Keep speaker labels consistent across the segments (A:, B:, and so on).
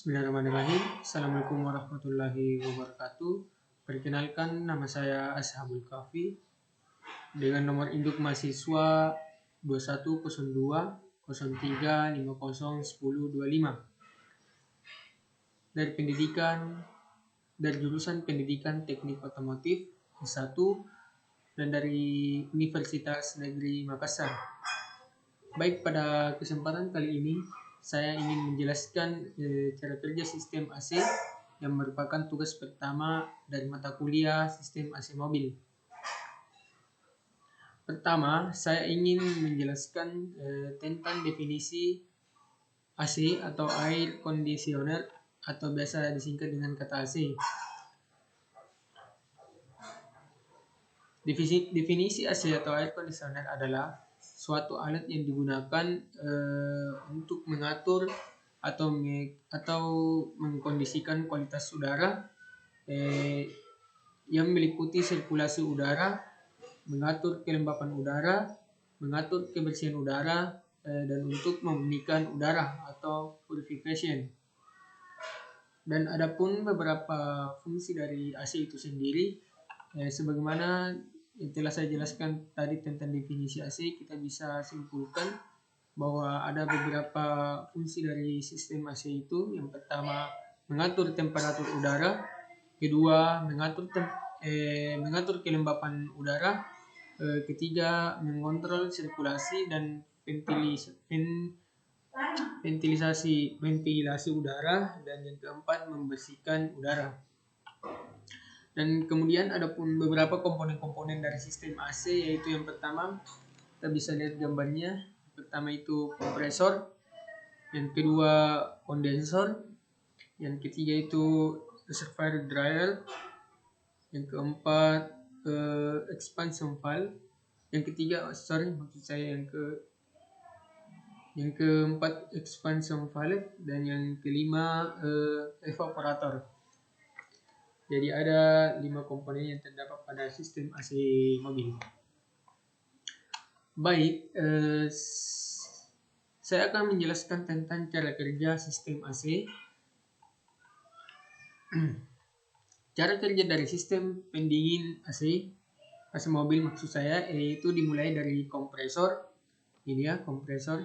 A: Bismillahirrahmanirrahim. Assalamualaikum warahmatullahi wabarakatuh. Perkenalkan, nama saya Ashabul Kafi dengan nomor induk mahasiswa 2102 03 50 10 25 dari jurusan Pendidikan Teknik Otomotif S1 dan dari Universitas Negeri Makassar. Baik, pada kesempatan kali ini saya ingin menjelaskan cara kerja sistem AC yang merupakan tugas pertama dari mata kuliah sistem AC mobil. Pertama, saya ingin menjelaskan tentang definisi AC atau air conditioner atau biasa disingkat dengan kata AC. Definisi AC atau air conditioner adalah suatu alat yang digunakan untuk mengatur atau mengkondisikan kualitas udara yang meliputi sirkulasi udara, mengatur kelembapan udara, mengatur kebersihan udara, dan untuk memurnikan udara atau purification. Dan adapun beberapa fungsi dari AC itu sendiri, sebagaimana yang telah saya jelaskan tadi tentang definisi AC, kita bisa simpulkan bahwa ada beberapa fungsi dari sistem AC itu. Yang pertama, mengatur temperatur udara. Kedua, mengatur kelembapan udara. Ketiga, mengontrol sirkulasi dan ventilasi udara. Dan yang keempat, membersihkan udara. Dan kemudian ada pun beberapa komponen-komponen dari sistem AC, yaitu yang pertama kita bisa lihat gambarnya. Pertama itu kompresor, yang kedua kondensor, yang ketiga itu reservoir dryer, yang keempat expansion valve, yang keempat expansion valve, dan yang kelima evaporator. Jadi ada 5 komponen yang terdapat pada sistem AC mobil. Baik, saya akan menjelaskan tentang cara kerja sistem AC. Cara kerja dari sistem pendingin AC mobil maksud saya, yaitu dimulai dari kompresor. Ini ya, kompresor.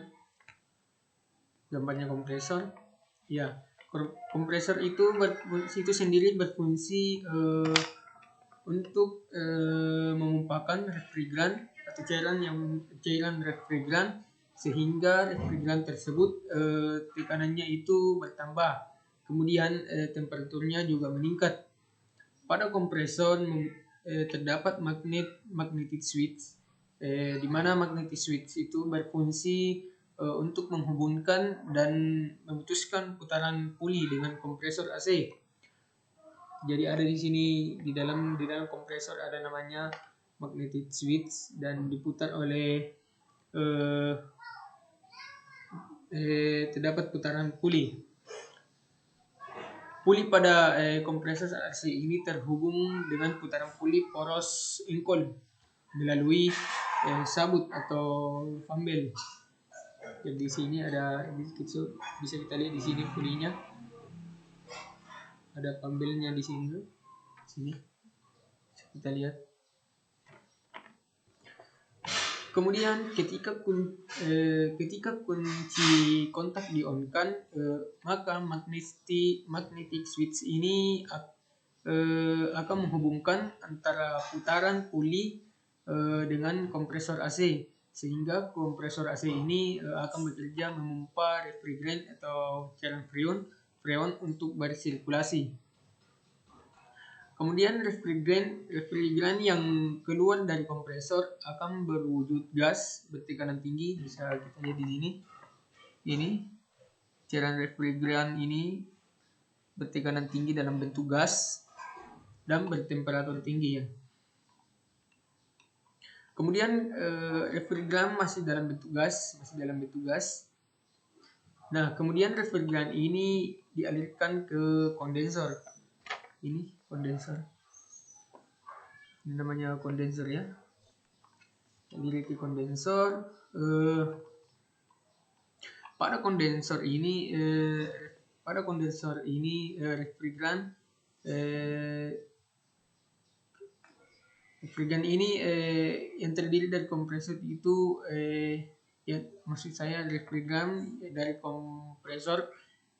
A: Gambarnya kompresor. Ya. Kompresor itu sendiri berfungsi untuk memumpahkan refrigeran atau cairan refrigeran, sehingga refrigeran tersebut tekanannya itu bertambah, kemudian temperaturnya juga meningkat. Pada kompresor terdapat magnetic switch, di mana magnetic switch itu berfungsi untuk menghubungkan dan memutuskan putaran puli dengan kompresor AC. Jadi ada di sini di dalam kompresor ada namanya magnetic switch dan diputar oleh terdapat putaran puli. Puli pada kompresor AC ini terhubung dengan putaran puli poros engkol melalui sabut atau fambel. Jadi di sini bisa kita lihat di sini pulinya, ada fambelnya di sini. Kita lihat. Kemudian ketika kunci kontak di-on-kan, maka magnetic switch ini akan menghubungkan antara putaran puli dengan kompresor AC, sehingga kompresor AC ini akan bekerja memompa refrigeran atau cairan freon untuk bersirkulasi. Kemudian refrigeran yang keluar dari kompresor akan berwujud gas bertekanan tinggi. Bisa kita lihat di sini. Ini cairan refrigeran ini bertekanan tinggi dalam bentuk gas dan bertemperatur tinggi ya. Kemudian refrigeran masih dalam bentuk gas. Nah, kemudian refrigeran ini dialirkan ke kondensor. Ini kondensor. Ini namanya kondensor ya. Dialiri ke kondensor. Pada kondensor ini pada kondensor ini refrigeran ini yang terdiri dari kompresor itu ya, maksud saya refrigeran dari kompresor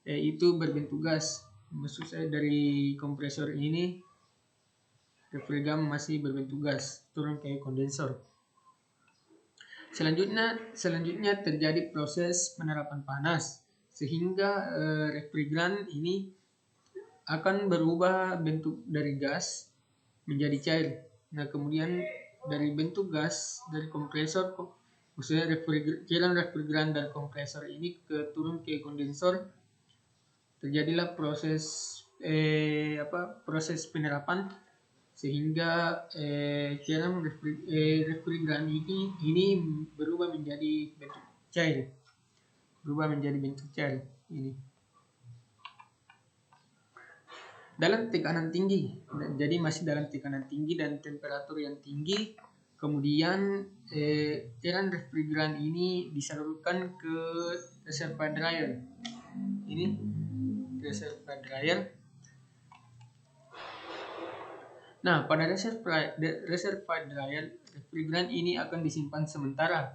A: itu berbentuk gas. Maksud saya dari kompresor ini refrigeran masih berbentuk gas turun ke kondensor. Selanjutnya terjadi proses penerapan panas sehingga refrigeran ini akan berubah bentuk dari gas menjadi cair. Nah, kemudian dari bentuk gas dari kompresor, maksudnya refrigeran dari kompresor ini turun ke kondensor, terjadilah proses penerapan sehingga cairan refrigeran ini berubah menjadi bentuk cair, ini dalam tekanan tinggi. Jadi masih dalam tekanan tinggi dan temperatur yang tinggi. Kemudian cairan refrigeran ini disalurkan ke reservoir dryer. Ini reservoir dryer. Nah, pada reservoir dryer, refrigeran ini akan disimpan sementara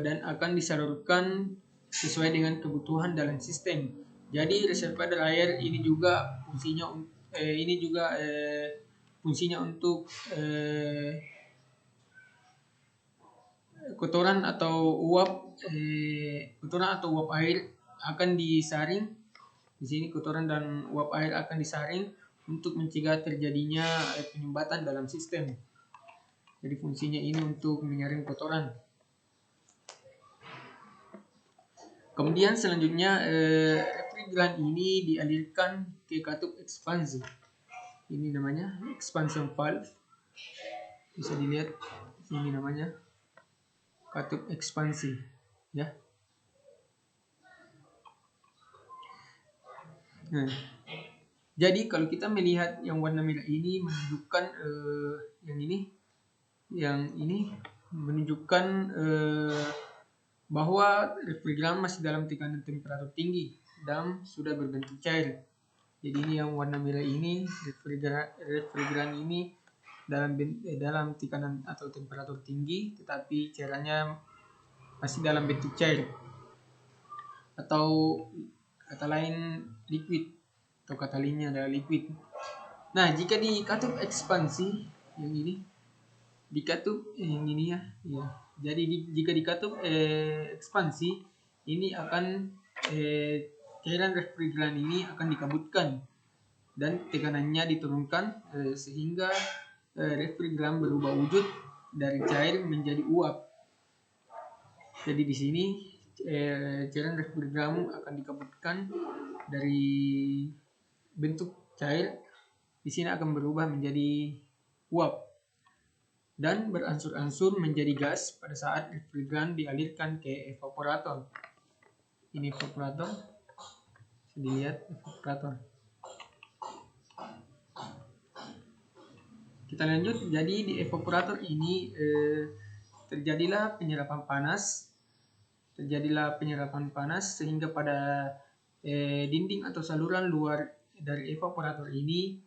A: dan akan disalurkan sesuai dengan kebutuhan dalam sistem. Jadi reservoir dryer ini juga fungsinya untuk kotoran atau uap air akan disaring. Di sini kotoran dan uap air akan disaring untuk mencegah terjadinya penyumbatan dalam sistem. Jadi fungsinya ini untuk menyaring kotoran. Kemudian selanjutnya refrigeran ini dialirkan ke katup ekspansi. Ini namanya expansion valve. Bisa dilihat ini namanya katup ekspansi, ya. Nah, jadi kalau kita melihat yang warna merah ini menunjukkan yang ini menunjukkan bahwa refrigeran masih dalam tekanan temperatur tinggi dan sudah berbentuk cair. Jadi ini yang warna merah ini refrigeran ini dalam tekanan atau temperatur tinggi, tetapi cairannya masih dalam bentuk cair, atau kata lain liquid, atau kata lainnya adalah liquid. Nah, jika di katup ekspansi yang ini, di katup yang ini ya. Jadi jika di katup ekspansi ini akan cairan refrigeran ini akan dikabutkan dan tekanannya diturunkan sehingga refrigeran berubah wujud dari cair menjadi uap. Jadi di sini cairan refrigeran akan dikabutkan dari bentuk cair, di sini akan berubah menjadi uap dan beransur-ansur menjadi gas pada saat refrigeran dialirkan ke evaporator. Ini evaporator, bisa dilihat evaporator. Kita lanjut. Jadi di evaporator ini terjadilah penyerapan panas sehingga pada dinding atau saluran luar dari evaporator ini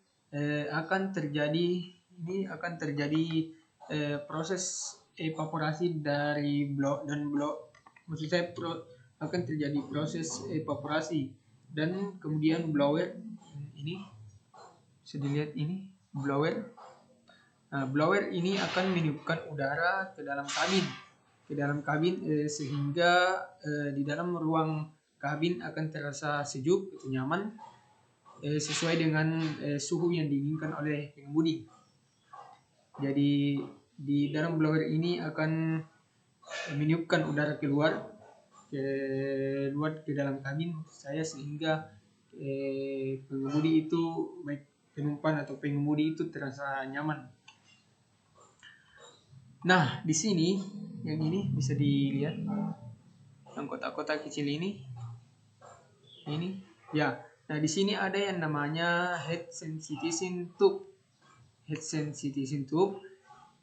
A: akan terjadi proses evaporasi dari blok dan blok. Maksud saya akan terjadi proses evaporasi dan kemudian blower. Ini bisa dilihat, ini blower. Nah, blower ini akan meniupkan udara ke dalam kabin, sehingga di dalam ruang kabin akan terasa sejuk atau nyaman sesuai dengan suhu yang diinginkan oleh pengemudi. Jadi di dalam blower ini akan meniupkan udara keluar ke dalam kabin saya, sehingga pengemudi itu, baik penumpang atau pengemudi itu, terasa nyaman. Nah, di sini yang ini bisa dilihat yang kotak-kotak kecil ini ya. Nah, di sini ada yang namanya heat sensitizing tube. Heat sensitizing tube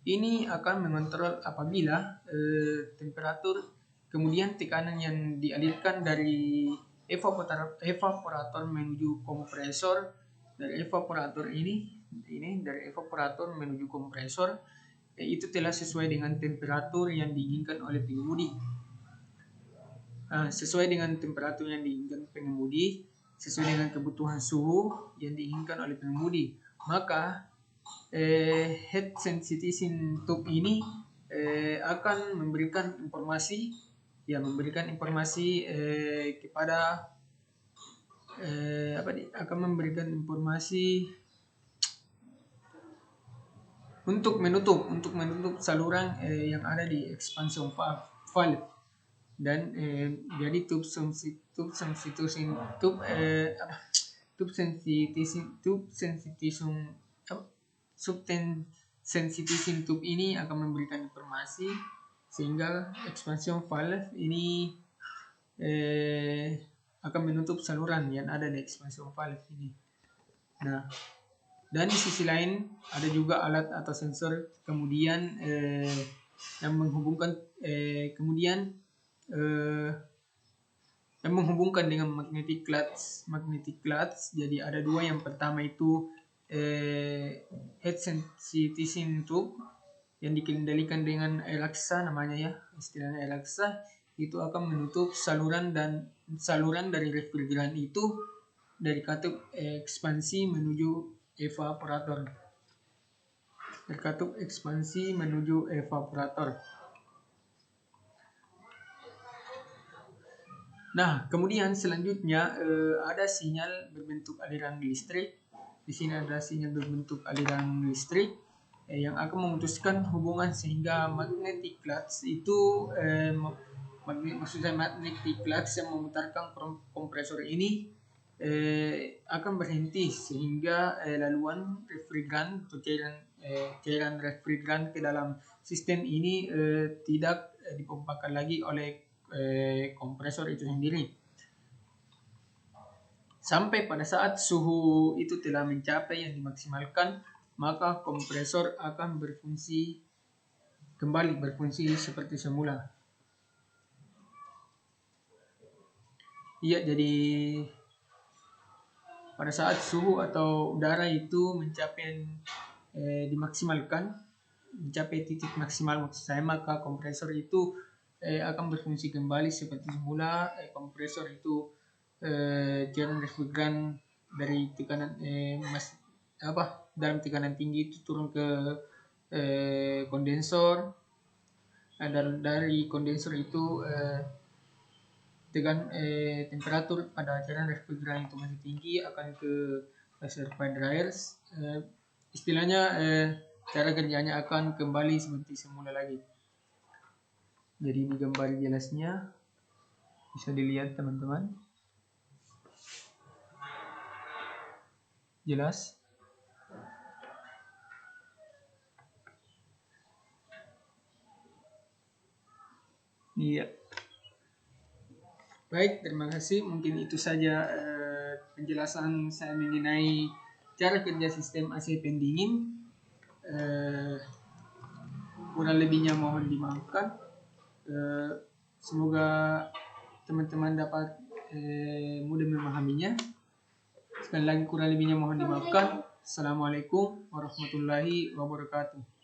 A: ini akan mengontrol apabila temperatur kemudian tekanan yang dialirkan dari evaporator menuju kompresor. Dari evaporator dari evaporator menuju kompresor itu telah sesuai dengan temperatur yang diinginkan oleh pengemudi. Sesuai dengan temperatur yang diinginkan pengemudi, sesuai dengan kebutuhan suhu yang diinginkan oleh pengemudi, maka heat sensitizing tube ini akan memberikan informasi kepada akan memberikan informasi untuk menutup saluran yang ada di expansion valve. Dan jadi tube sensitizing tube ini akan memberikan informasi sehingga expansion valve ini akan menutup saluran yang ada di expansion valve ini. Nah, dan di sisi lain ada juga alat atau sensor kemudian yang menghubungkan dengan magnetic clutch. Jadi ada dua. Yang pertama itu heat sensitizing tube yang dikendalikan dengan Alexa, namanya ya, istilahnya Alexa. Itu akan menutup saluran dari refrigeran itu dari katup ekspansi menuju evaporator. Nah, kemudian selanjutnya ada sinyal berbentuk aliran listrik. Di sini ada sinyal berbentuk aliran listrik yang akan memutuskan hubungan sehingga magnetic clutch itu magnetic clutch yang memutarkan kompresor ini akan berhenti sehingga laluan refrigeran atau cairan refrigeran ke dalam sistem ini tidak dipompakan lagi oleh kompresor itu sendiri. Sampai pada saat suhu itu telah mencapai yang dimaksimalkan, maka kompresor akan kembali berfungsi seperti semula. Iya, jadi pada saat suhu atau udara itu mencapai mencapai titik maksimal maksud saya, maka kompresor itu akan berfungsi kembali seperti semula. Kompresor itu cairan refrigeran dari tekanan dalam tekanan tinggi itu turun ke kondensor, dan dari kondensor itu temperatur pada cairan refrigeran itu masih tinggi akan ke reservoir dryers. Istilahnya cara kerjanya akan kembali seperti semula lagi. Jadi ini gambar jelasnya, bisa dilihat teman-teman. Jelas? Iya. Baik, terima kasih. Mungkin itu saja penjelasan saya mengenai cara kerja sistem AC pendingin. Kurang lebihnya mohon dimaafkan. Semoga teman-teman dapat mudah memahaminya. Sekali lagi kurang lebihnya mohon dimaafkan. Assalamualaikum warahmatullahi wabarakatuh.